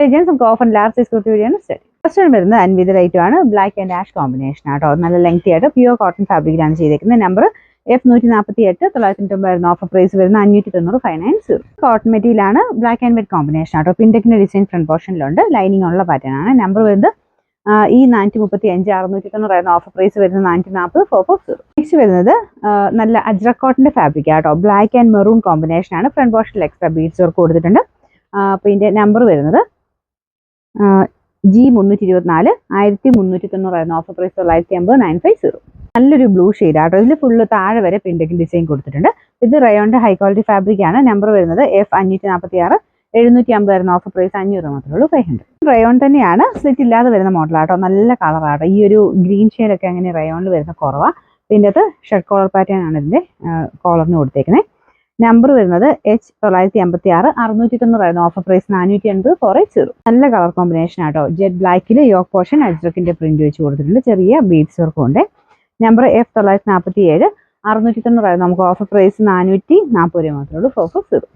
നമുക്ക് of and large size kurti വഴിയാണ് study. First വരുന്നത് അൻവിത ലൈറ്റും ആണ്. ബ്ലാക്ക് ആൻഡ് ആഷ് കോമ്പിനേഷൻ ആട്ടോ. നല്ല ലെങ്തി ആയിട്ട് പ്യൂർ കോട്ടൺ ഫാബ്രിക്കിലാണ് ചെയ്തേക്കുന്നത്. നമ്പർ F148 990 ഓഫർ പ്രൈസ് വരുന്ന 590 590. കോട്ടൺ മെറ്റീരിയൽ ആണ്. ബ്ലാക്ക് ആൻഡ് വൈറ്റ് കോമ്പിനേഷൻ ആട്ടോ. പിൻടെക്കിന്റെ ഡിസൈൻ ഫ്രണ്ട് പോർഷനിലുണ്ട്. ലൈനിങ് ഉള്ള പാറ്റേൺ ആണ്. നമ്പർ വരുന്നത് ഈ 435 690 ഓഫർ പ്രൈസ് വരുന്നത് 440 440. നെക്സ്റ്റ് വരുന്നത് നല്ല അജ്രക് കോട്ടന്റെ ഫാബ്രിക് ആട്ടോ. ബ്ലാക്ക് ആൻഡ് മെറൂൺ കോമ്പിനേഷൻ ആണ്. ഫ്രണ്ട് പോർഷനിൽ എക്സ്ട്രാ ബീഡ്സ് വർക്ക് കൊടുത്തിട്ടുണ്ട്. അപ്പോൾ ഇതിന്റെ നമ്പർ വരുന്നത് G324 1390 ഓഫർ പ്രൈസ് 950 950. നല്ലൊരു ബ്ലൂ ഷെയ്ഡ് ആട്ടോ. ഇതിൽ ഫുള്ള് താഴെ വരെ പിൻടെക്കിൻ ഡിസൈൻ കൊടുത്തിട്ടുണ്ട്. ഇത് റയോണിന്റെ ഹൈ ക്വാളിറ്റി ഫാബ്രിക് ആണ്. നമ്പർ വരുന്നത് F546 750 ഓഫർ പ്രൈസ് 500 മാത്രമേ ഉള്ളൂ 500. റയോൺ തന്നെയാണ്. സ്ലിറ്റ് ഇല്ലാതെ വരുന്ന മോഡലാട്ടോ. നല്ല കളറാട്ടോ. ഈ ഒരു ഗ്രീൻ ഷെയ്ഡൊക്കെ അങ്ങനെ റയോണിൽ വരുന്ന കുറവാണ്. ഇതിൻ്റെ അകത്ത് ഷർട്ട് കോളർ പാറ്റേൺ ആണ് ഇതിന്റെ കോളറിന് കൊടുത്തേക്കുന്നത്. നമ്പർ വരുന്നത് H956 690 ഓഫർ പ്രൈസ് 480 480. നല്ല കളർ കോമ്പിനേഷൻ ആട്ടോ. ജെറ്റ് ബ്ലാക്കിൽ യോക്ക് പോർഷൻ അജ്രക്കിന്റെ പ്രിന്റ് വെച്ച് കൊടുത്തിട്ടുണ്ട്. ചെറിയ ബീഡ്സ് വർക്കും ഉണ്ട്. നമ്പർ F947 690 നമുക്ക് ഓഫർ പ്രൈസ് 440 മാത്രമേ ഉള്ളൂ 440.